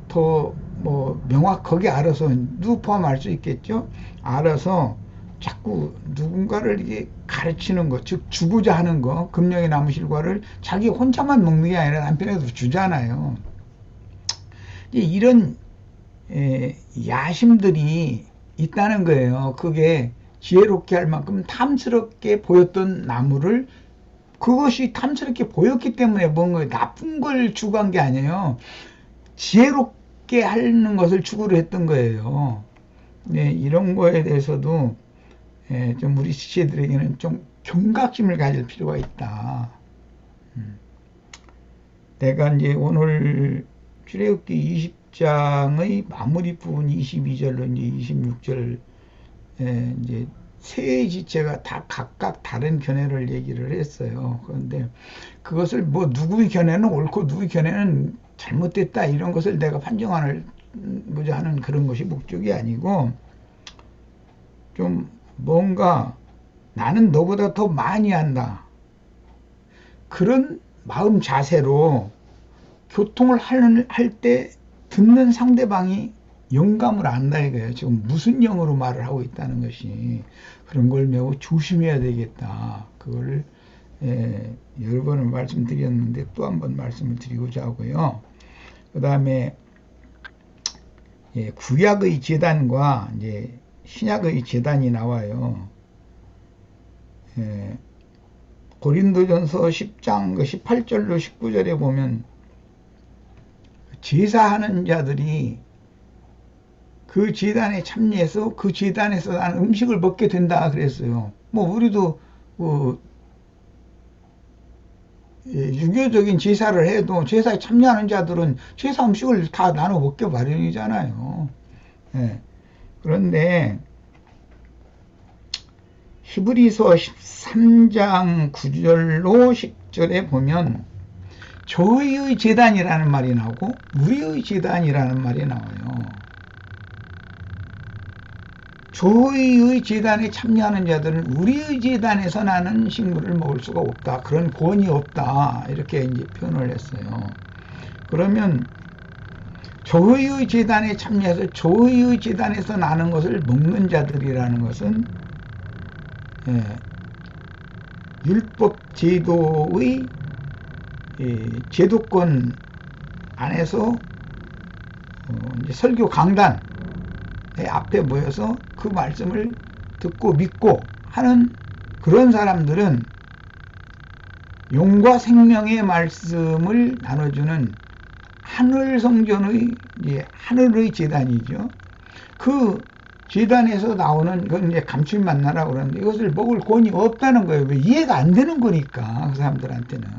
더 뭐 명확하게 알아서 누구 포함할 수 있겠죠. 알아서 자꾸 누군가를 이게 가르치는 것, 즉 주고자 하는 거, 금령의 나무 실과를 자기 혼자만 먹는 게 아니라 남편에도 주잖아요. 이런 야심들이 있다는 거예요. 그게 지혜롭게 할 만큼 탐스럽게 보였던 나무를 그것이 탐스럽게 보였기 때문에 뭔가 나쁜 걸 추구한 게 아니에요. 지혜롭게 하는 것을 추구를 했던 거예요. 이런 거에 대해서도 좀 우리 지체들에게는 좀 경각심을 가질 필요가 있다. 내가 이제 오늘 출애굽기 20장의 마무리 부분 22절로 이제 26절 이제 세 지체가 다 각각 다른 견해를 얘기를 했어요. 그런데 그것을 뭐 누구의 견해는 옳고 누구의 견해는 잘못됐다 이런 것을 내가 판정하고자 하는 그런 것이 목적이 아니고, 좀 뭔가 나는 너보다 더 많이 한다, 그런 마음 자세로 교통을 할 때 듣는 상대방이 영감을 안다 이거예요. 지금 무슨 영어로 말을 하고 있다는 것이. 그런 걸 매우 조심해야 되겠다. 그걸 여러 번을 말씀드렸는데 또 한 번 말씀을 드리고자 하고요. 그 다음에 구약의 제단과 이제 신약의 제단이 나와요. 고린도전서 10장 18절로 19절에 보면 제사하는 자들이 그 제단에 참여해서 그 제단에서 난 음식을 먹게 된다 그랬어요. 뭐 우리도 유교적인 제사를 해도 제사에 참여하는 자들은 제사 음식을 다 나눠 먹게 마련이잖아요. 그런데 히브리서 13장 9절로 10절에 보면 저희의 제단이라는 말이 나오고 우리의 제단이라는 말이 나와요. 저희의 제단에 참여하는 자들은 우리의 제단에서 나는 식물을 먹을 수가 없다, 그런 권이 없다, 이렇게 이제 표현을 했어요. 그러면 저희의 제단에 참여해서 저희의 제단에서 나는 것을 먹는 자들이라는 것은 율법 제도의 제도권 안에서 이제 설교 강단 앞에 모여서 그 말씀을 듣고 믿고 하는 그런 사람들은 용과 생명의 말씀을 나눠주는 하늘 성전의 하늘의 제단이죠. 그 제단에서 나오는 건 이제 감출만나라고 그러는데 이것을 먹을 권이 없다는 거예요. 왜? 이해가 안 되는 거니까 그 사람들한테는.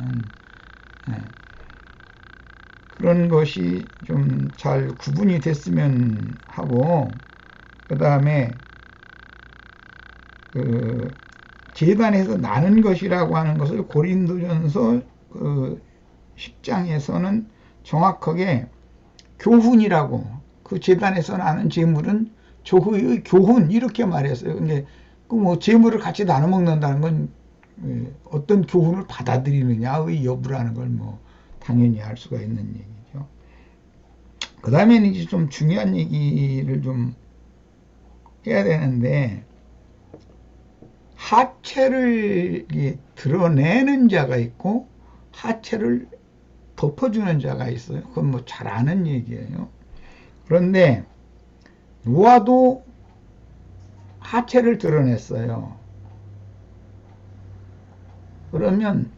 그런 것이 좀 잘 구분이 됐으면 하고, 그 다음에 그 제단에서 나는 것이라고 하는 것을 고린도전서 10장에서는 정확하게 교훈이라고, 그 제단에서 나는 제물은 조의 교훈 이렇게 말했어요. 근데 그 뭐 제물을 같이 나눠 먹는다는 건 어떤 교훈을 받아들이느냐의 여부라는 걸 뭐 당연히 알 수가 있는 얘기죠. 그 다음에는 이제 좀 중요한 얘기를 좀 해야 되는데, 하체를 드러내는 자가 있고 하체를 덮어주는 자가 있어요. 그건 뭐 잘 아는 얘기예요. 그런데 노아도 하체를 드러냈어요. 그러면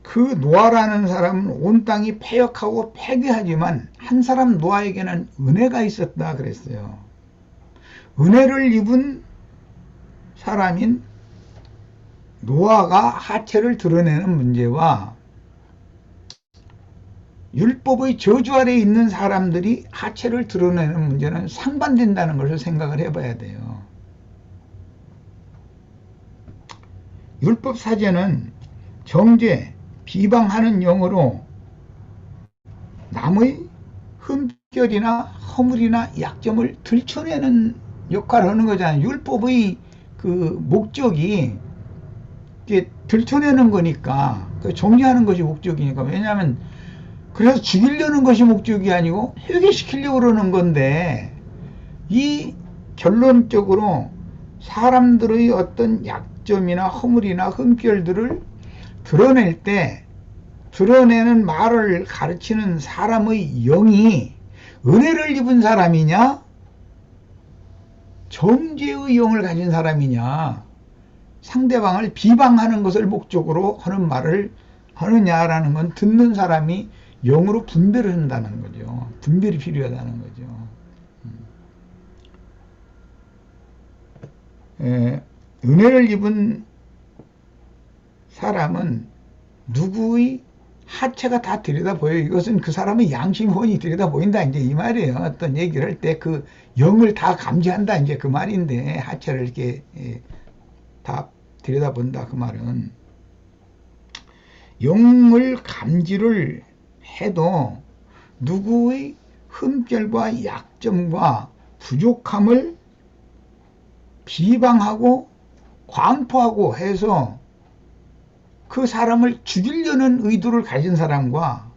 그 노아라는 사람은 온 땅이 패역하고 패괴하지만 한 사람 노아에게는 은혜가 있었다 그랬어요. 은혜를 입은 사람인 노아가 하체를 드러내는 문제와 율법의 저주 아래 있는 사람들이 하체를 드러내는 문제는 상반된다는 것을 생각을 해봐야 돼요. 율법 사제는 정죄, 비방하는 영으로 남의 흠결이나 허물이나 약점을 들춰내는 역할을 하는 거잖아요. 율법의 그 목적이 들춰내는 거니까, 정리하는 것이 목적이니까. 왜냐하면 그래서 죽이려는 것이 목적이 아니고 회개시키려고 그러는 건데, 이 결론적으로 사람들의 어떤 약점이나 허물이나 흠결들을 드러낼 때 드러내는 말을 가르치는 사람의 영이 은혜를 입은 사람이냐 정죄의 영을 가진 사람이냐, 상대방을 비방하는 것을 목적으로 하는 말을 하느냐라는 건 듣는 사람이 영으로 분별을 한다는 거죠. 분별이 필요하다는 거죠. 은혜를 입은 사람은 누구의 하체가 다 들여다보여요. 이것은 그 사람의 양심 혼이 들여다보인다 이제 이 말이에요. 어떤 얘기를 할 때 그 영을 다 감지한다 이제 그 말인데, 하체를 이렇게 다 들여다본다 그 말은, 영을 감지를 해도 누구의 흠결과 약점과 부족함을 비방하고 광포하고 해서 그 사람을 죽이려는 의도를 가진 사람과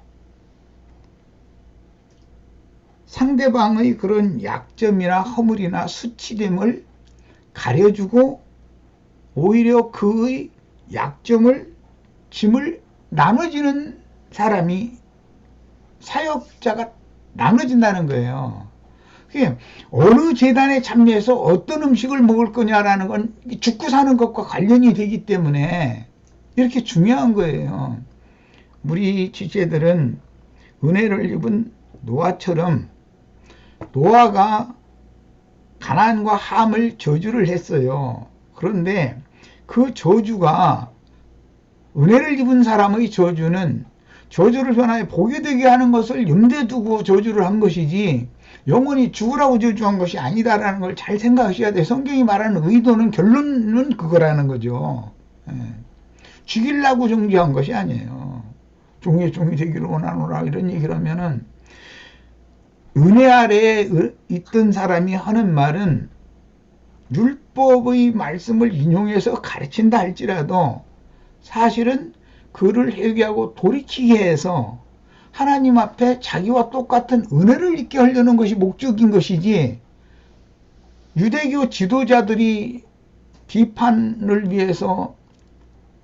상대방의 그런 약점이나 허물이나 수치됨을 가려주고 오히려 그의 약점을, 짐을 나눠지는 사람이, 사역자가 나눠진다는 거예요. 그게 어느 재단에 참여해서 어떤 음식을 먹을 거냐라는 건 죽고 사는 것과 관련이 되기 때문에 이렇게 중요한 거예요. 우리 지체들은 은혜를 입은 노아처럼, 노아가 가난과 함을 저주를 했어요. 그런데 그 저주가, 은혜를 입은 사람의 저주는 저주를 변하여 복이 되게 하는 것을 염두에 두고 저주를 한 것이지 영원히 죽으라고 저주한 것이 아니다라는 걸 잘 생각하셔야 돼요. 성경이 말하는 의도는, 결론은 그거라는 거죠. 죽이려고 정죄한 것이 아니에요. 종이 되기를 원하노라 이런 얘기를 하면은, 은혜 아래에 있던 사람이 하는 말은 율법의 말씀을 인용해서 가르친다 할지라도 사실은 그를 회개하고 돌이키게 해서 하나님 앞에 자기와 똑같은 은혜를 입게 하려는 것이 목적인 것이지, 유대교 지도자들이 비판을 위해서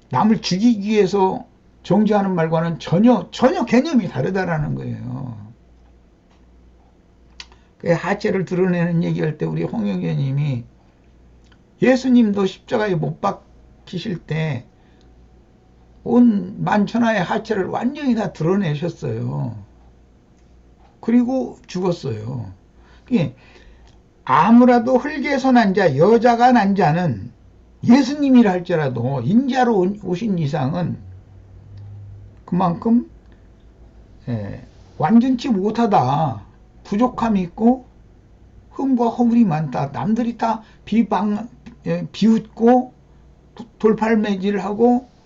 남을 죽이기 위해서 정죄하는 말과는 전혀 개념이 다르다라는 거예요. 하체를 드러내는 얘기할 때 우리 홍영교님이 예수님도 십자가에 못 박히실 때 온 만천하의 하체를 완전히 다 드러내셨어요. 그리고 죽었어요. 아무라도 흙에서 난 자, 여자가 난 자는 예수님이라 할지라도 인자로 오신 이상은 그만큼 완전치 못하다, 부족함이 있고 흠과 허물이 많다, 남들이 다 비웃고 돌팔매질하고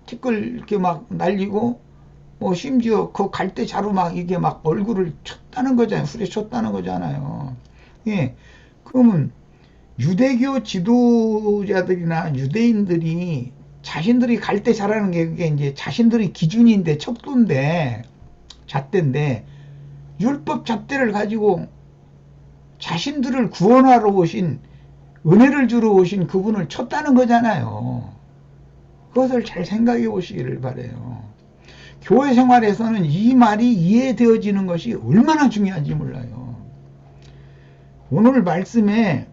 티끌 이렇게 막 날리고 심지어 그 갈대 자루 막 이게 막 얼굴을 쳤다는 거잖아요. 후려쳤다는 거잖아요. 그러면 유대교 지도자들이나 유대인들이 자신들이 갈대 자라는 게 그게 이제 자신들의 기준인데, 척도인데, 잣대인데, 율법 잣대를 가지고 자신들을 구원하러 오신, 은혜를 주러 오신 그분을 쳤다는 거잖아요. 그것을 잘 생각해 보시기를 바라요. 교회 생활에서는 이 말이 이해되어지는 것이 얼마나 중요한지 몰라요. 오늘 말씀에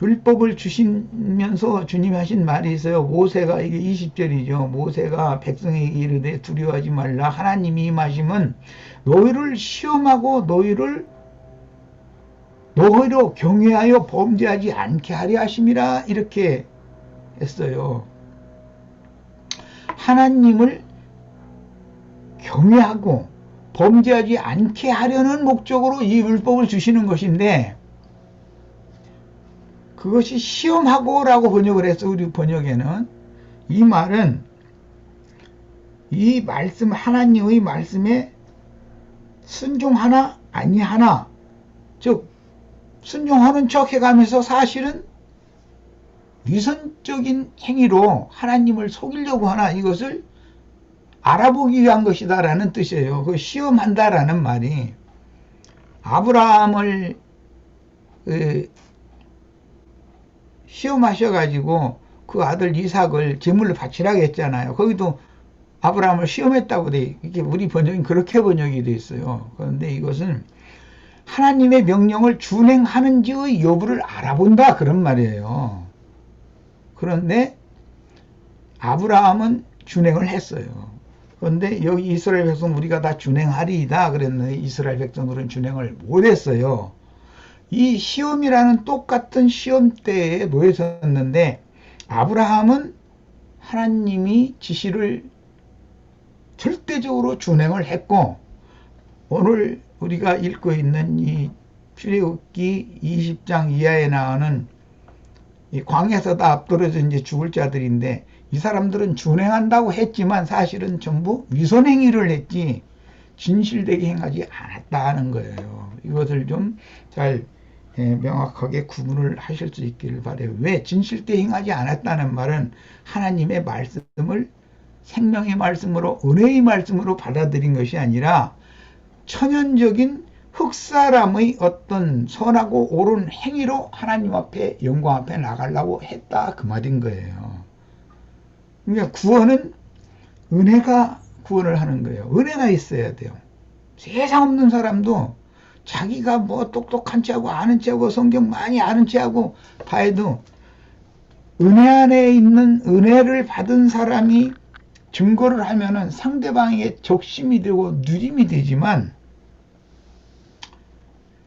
율법을 주시면서 주님이 하신 말이 있어요. 모세가, 이게 20절이죠. 모세가 백성에게 이르되 두려워하지 말라. 하나님이 임하심은 너희를 시험하고 너희로 경외하여 범죄하지 않게 하려 하심이라, 이렇게 했어요. 하나님을 경외하고 범죄하지 않게 하려는 목적으로 이 율법을 주시는 것인데, 그것이 시험하고라고 번역을 했어. 우리 번역에는 이 말은 이 말씀, 하나님의 말씀에 순종하나 아니하나, 즉 순종하는 척 해가면서 사실은 위선적인 행위로 하나님을 속이려고 하나, 이것을 알아보기 위한 것이다 라는 뜻이에요. 그 시험한다라는 말이, 아브라함을 시험하셔가지고 그 아들 이삭을 제물로 바치라고 했잖아요. 거기도 아브라함을 시험했다고 돼. 이게 우리 번역이 그렇게 번역이 돼 있어요. 그런데 이것은 하나님의 명령을 준행하는지의 여부를 알아본다 그런 말이에요. 그런데 아브라함은 준행을 했어요. 그런데 여기 이스라엘 백성 우리가 다 준행하리이다 그랬는데 이스라엘 백성들은 준행을 못했어요. 이 시험이라는 똑같은 시험대에 놓여졌는데, 아브라함은 하나님이 지시를 절대적으로 준행을 했고, 오늘 우리가 읽고 있는 이 출애굽기 20장 이하에 나오는 이 광야에서 다 앞떨어져 이제 죽을 자들인데, 이 사람들은 준행한다고 했지만 사실은 전부 위선행위를 했지 진실되게 행하지 않았다는 거예요. 이것을 좀 잘 명확하게 구분을 하실 수 있기를 바라요. 왜 진실되게 행하지 않았다는 말은 하나님의 말씀을 생명의 말씀으로, 은혜의 말씀으로 받아들인 것이 아니라 천연적인 흑사람의 어떤 선하고 옳은 행위로 하나님 앞에, 영광 앞에 나가려고 했다, 그 말인 거예요. 그러니까 구원은 은혜가 구원을 하는 거예요. 은혜가 있어야 돼요. 세상 없는 사람도 자기가 뭐 똑똑한 체하고 아는 체하고 성경 많이 아는 체하고 다 해도 은혜 안에 있는, 은혜를 받은 사람이 증거를 하면은 상대방에게 적심이 되고 누림이 되지만,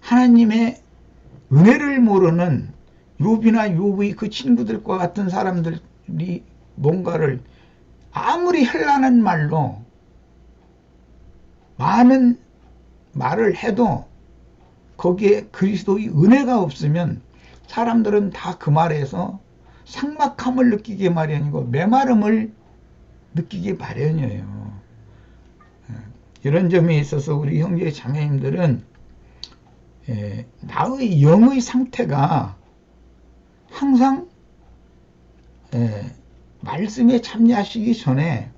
하나님의 은혜를 모르는 욥이나 욥의 그 친구들과 같은 사람들이 뭔가를 아무리 현란한 말로 많은 말을 해도 거기에 그리스도의 은혜가 없으면 사람들은 다 그 말에서 삭막함을 느끼기 마련이고 메마름을 느끼기 마련이에요. 이런 점에 있어서 우리 형제 자매님들은 나의 영의 상태가 항상 말씀에 참여하시기 전에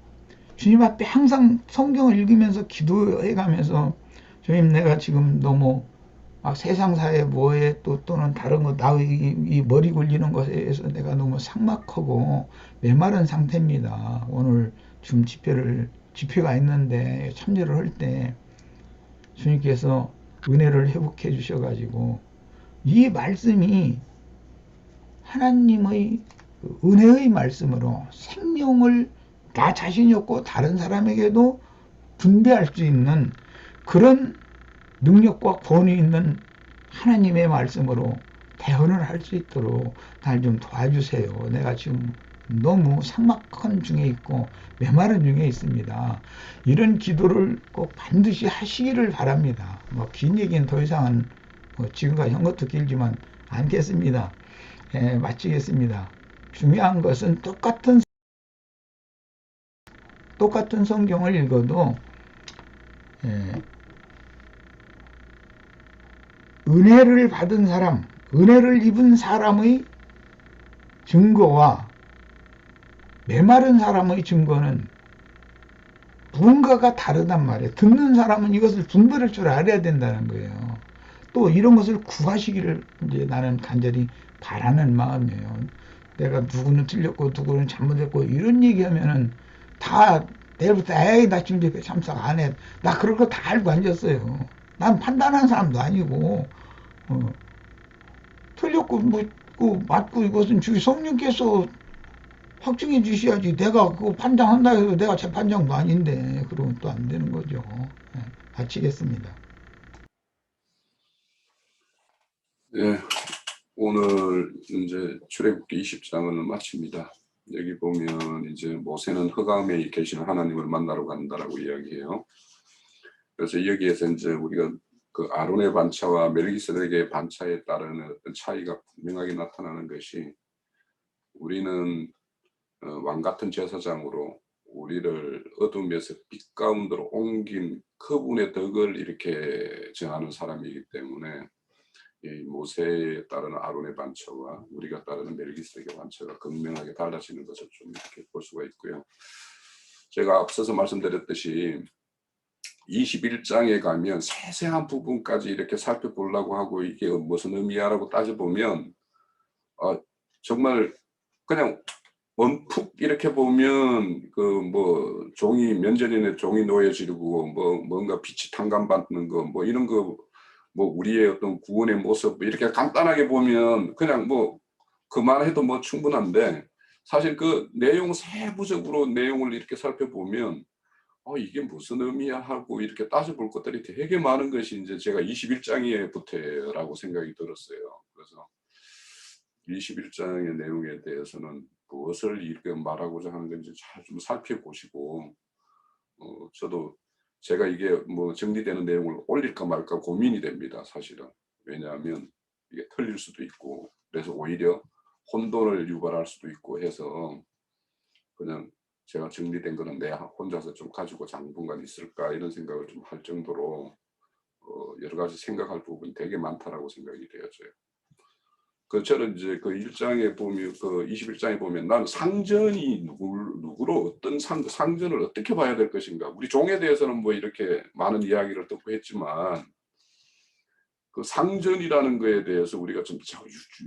주님 앞에 항상 성경을 읽으면서 기도해 가면서, 주님, 내가 지금 너무 막 세상사에 뭐에 또는 다른 거, 나의 이 머리 굴리는 것에 대해서 내가 너무 삭막하고 메마른 상태입니다. 오늘 지금 집회가 있는데 참여를 할 때 주님께서 은혜를 회복해 주셔가지고 이 말씀이 하나님의 은혜의 말씀으로 생명을 나 자신이 없고 다른 사람에게도 분배할 수 있는 그런 능력과 권위 있는 하나님의 말씀으로 대언을 할 수 있도록 날 좀 도와주세요. 내가 지금 너무 삭막한 중에 있고 메마른 중에 있습니다. 이런 기도를 꼭 반드시 하시기를 바랍니다. 뭐 긴 얘기는 더 이상은 지금까지 한 것도 길지만 않겠습니다. 마치겠습니다. 중요한 것은 똑같은 성경을 읽어도 은혜를 받은 사람, 은혜를 입은 사람의 증거와 메마른 사람의 증거는 무언가가 다르단 말이에요. 듣는 사람은 이것을 분별할 줄 알아야 된다는 거예요. 또 이런 것을 구하시기를 이제 나는 간절히 바라는 마음이에요. 내가 누구는 틀렸고 누구는 잘못했고 이런 얘기하면은 다 내일부터 에이 나 지금 집회 참석 안 해. 나 그런 거 다 알고 앉았어요. 난 판단하는 사람도 아니고 틀렸고 뭐 맞고 이것은 주의 성령께서 확증해 주셔야지. 내가 그거 판단한다 해도 내가 제 판단도 아닌데 그러면 또 안 되는 거죠. 마치겠습니다. 예, 오늘 이제 출애굽기 20장을 마칩니다. 여기 보면 이제 모세는 흑암에 계시는 하나님을 만나러 간다라고 이야기해요. 그래서 여기에서 이제 우리가 그 아론의 반차와 멜기세덱의 반차에 따른 어떤 차이가 분명하게 나타나는 것이, 우리는 왕 같은 제사장으로 우리를 어둠에서 빛 가운데로 옮긴 그분의 덕을 이렇게 정하는 사람이기 때문에 이 모세에 따르는 아론의 반차와 우리가 따르는 멜기세덱의 반차가 극명하게 달라지는 것을 좀 이렇게 볼 수가 있고요. 제가 앞서서 말씀드렸듯이 21장에 가면 세세한 부분까지 이렇게 살펴보려고 하고 이게 무슨 의미야라고 따져보면 정말 그냥 원푹 이렇게 보면 그 뭐 종이 면전에는 종이 놓여 지르고 뭐 뭔가 빛이 탕감받는 거 뭐 이런 거 뭐 우리의 어떤 구원의 모습 이렇게 간단하게 보면 그냥 뭐 그만해도 뭐 충분한데, 사실 그 내용 세부적으로 내용을 이렇게 살펴보면 이게 무슨 의미야 하고 이렇게 따져볼 것들이 되게 많은 것이 이제 제가 21장에부터라고 생각이 들었어요. 그래서 21장의 내용에 대해서는 무엇을 이렇게 말하고자 하는 건지 잘 좀 살펴보시고 저도 제가 이게 뭐 정리되는 내용을 올릴까 말까 고민이 됩니다, 사실은. 왜냐하면 이게 틀릴 수도 있고, 그래서 오히려 혼돈을 유발할 수도 있고 해서 그냥 제가 정리된 거는 내 혼자서 좀 가지고 당분간 있을까 이런 생각을 좀 할 정도로 여러 가지 생각할 부분이 되게 많다라고 생각이 되어져요. 저는 이제 그 1장에 보면, 그 21장에 보면 난 상전이 누구로 어떤 상전을 어떻게 봐야 될 것인가. 우리 종에 대해서는 뭐 이렇게 많은 이야기를 듣고 했지만 그 상전이라는 거에 대해서 우리가 좀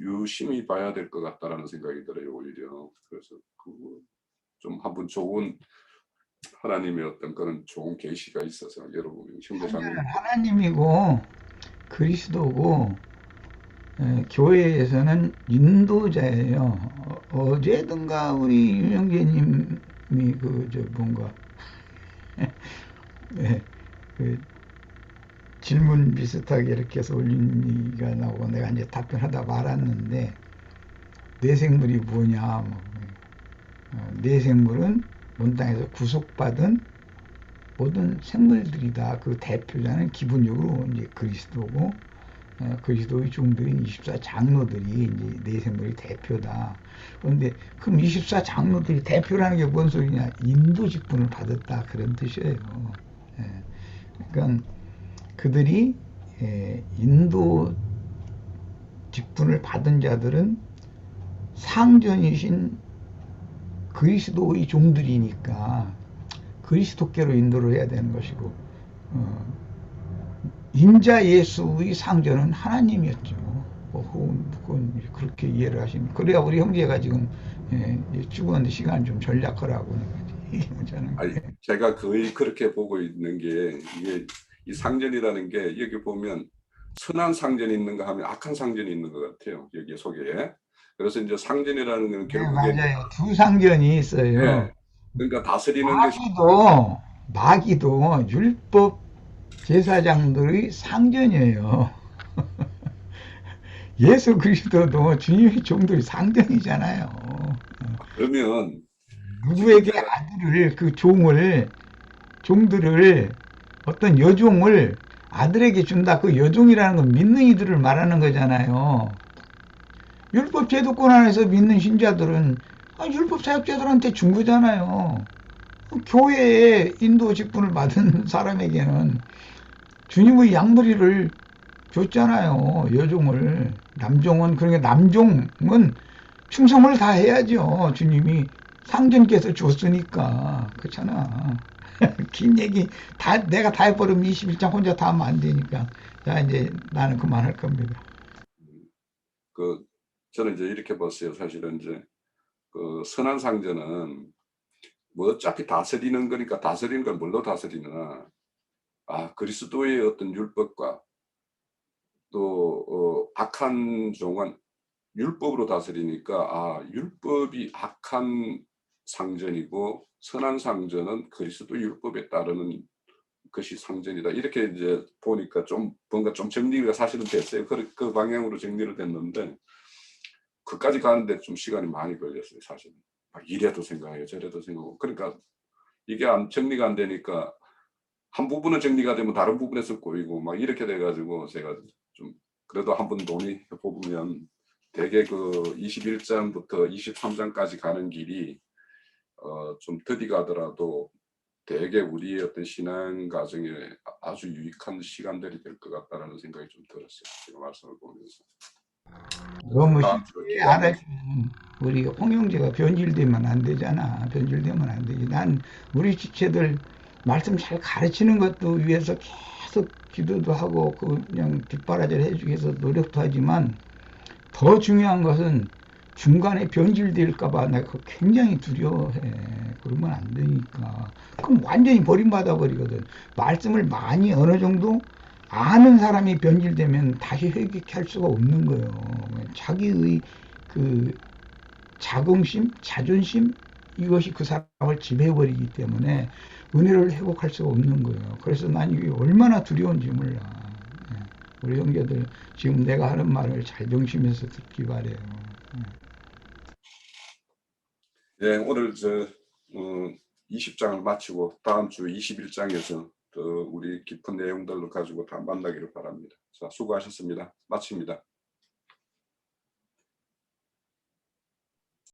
유심히 봐야 될 것 같다라는 생각이 들어요, 오히려. 그래서 좀 한번 좋은 하나님의 어떤 그런 좋은 계시가 있어서 여러분 형제자매 상전은 하나님이고 그리스도고 교회에서는 인도자예요. 어제든가 우리 윤영재님이 뭔가 네, 그 질문 비슷하게 이렇게 해서 올린 얘기가 나오고 내가 이제 답변하다 말았는데 내 생물이 뭐냐? 내 생물은 온 땅에서 구속받은 모든 생물들이다. 그 대표자는 기본적으로 이제 그리스도고 그리스도의 종들인 24 장로들이 이제 내 생물의 대표다. 그런데 그럼 24 장로들이 대표라는 게 뭔 소리냐? 인도 직분을 받았다 그런 뜻이에요. 그러니까 그들이 인도 직분을 받은 자들은 상전이신 그리스도의 종들이니까 그리스도께로 인도를 해야 되는 것이고 인자 예수의 상전은 하나님이었죠. 혹은 그렇게 이해를 하시면 그래야 우리 형제가 지금 죽었는데 시간 좀 전략하라고 얘기하잖아요. 아니, 제가 거의 그렇게 보고 있는 게 이게 이 상전이라는 게 여기 보면 선한 상전이 있는가 하면 악한 상전이 있는 것 같아요. 여기 속에. 그래서 이제 상전이라는 건 네, 결국에 맞아요. 두 상전이 있어요. 예, 그러니까 다스리는 것이 마귀도 율법 제사장들의 상전이에요. 예수 그리스도도 주님의 종들이 상전이잖아요. 그러면 지금 누구에게 제가 아들을 그 종들을 어떤 여종을 아들에게 준다. 그 여종이라는 건 믿는 이들을 말하는 거잖아요. 율법 제도권 안에서 믿는 신자들은 율법 사역자들한테 준 거잖아요. 교회에 인도 직분을 받은 사람에게는 주님의 양머리를 줬잖아요. 여종을. 남종은, 그러니까 남종은 충성을 다 해야죠. 주님이 상전께서 줬으니까. 그렇잖아. 긴 얘기 내가 다 해버리면 21장 혼자 다 하면 안 되니까. 자, 이제 나는 그만할 겁니다. 그 저는 이제 이렇게 봤어요. 사실은 이제 그 선한 상전은 뭐 어차피 다스리는 거니까 다스리는 걸 뭘로 다스리느냐. 그리스도의 어떤 율법과 또 악한 종은 율법으로 다스리니까 율법이 악한 상전이고 선한 상전은 그리스도 율법에 따르는 것이 상전이다. 이렇게 이제 보니까 좀 뭔가 좀 정리가 사실은 됐어요. 그 방향으로 정리를 됐는데 그까지 가는데 좀 시간이 많이 걸렸어요. 사실은 막 이래도 생각해요, 저래도 생각하고. 그러니까 이게 정리가 안 되니까 한 부분은 정리가 되면 다른 부분에서 꼬이고 막 이렇게 돼가지고 제가 좀 그래도 한번 논의해 보면 되게 그 21장부터 23장까지 가는 길이 좀 더디 가더라도 되게 우리의 어떤 신앙 과정에 아주 유익한 시간들이 될 것 같다라는 생각이 좀 들었어요. 제가 말씀을 보면서. 너무 다음 주에 쉽게 기대하면서. 알아주면 우리 홍영재가 변질되면 안 되잖아. 변질되면 안 되지. 난 우리 지체들 말씀 잘 가르치는 것도 위해서 계속 기도도 하고 그냥 뒷바라지를 해주기 위해서 노력도 하지만 더 중요한 것은 중간에 변질될까봐 내가 굉장히 두려워해. 그러면 안 되니까. 그럼 완전히 버림받아 버리거든. 말씀을 많이 어느 정도 아는 사람이 변질되면 다시 회개할 수가 없는 거예요. 자기의 그 자긍심, 자존심 이것이 그 사람을 지배해버리기 때문에 은혜를 회복할 수가 없는 거예요. 그래서 난 이게 얼마나 두려운지 몰라. 우리 형제들 지금 내가 하는 말을 잘 명심해서 듣기 바래요. 네, 오늘 20장을 마치고 다음 주 21장에서 더 우리 깊은 내용들을 가지고 다 만나기를 바랍니다. 자, 수고하셨습니다. 마칩니다.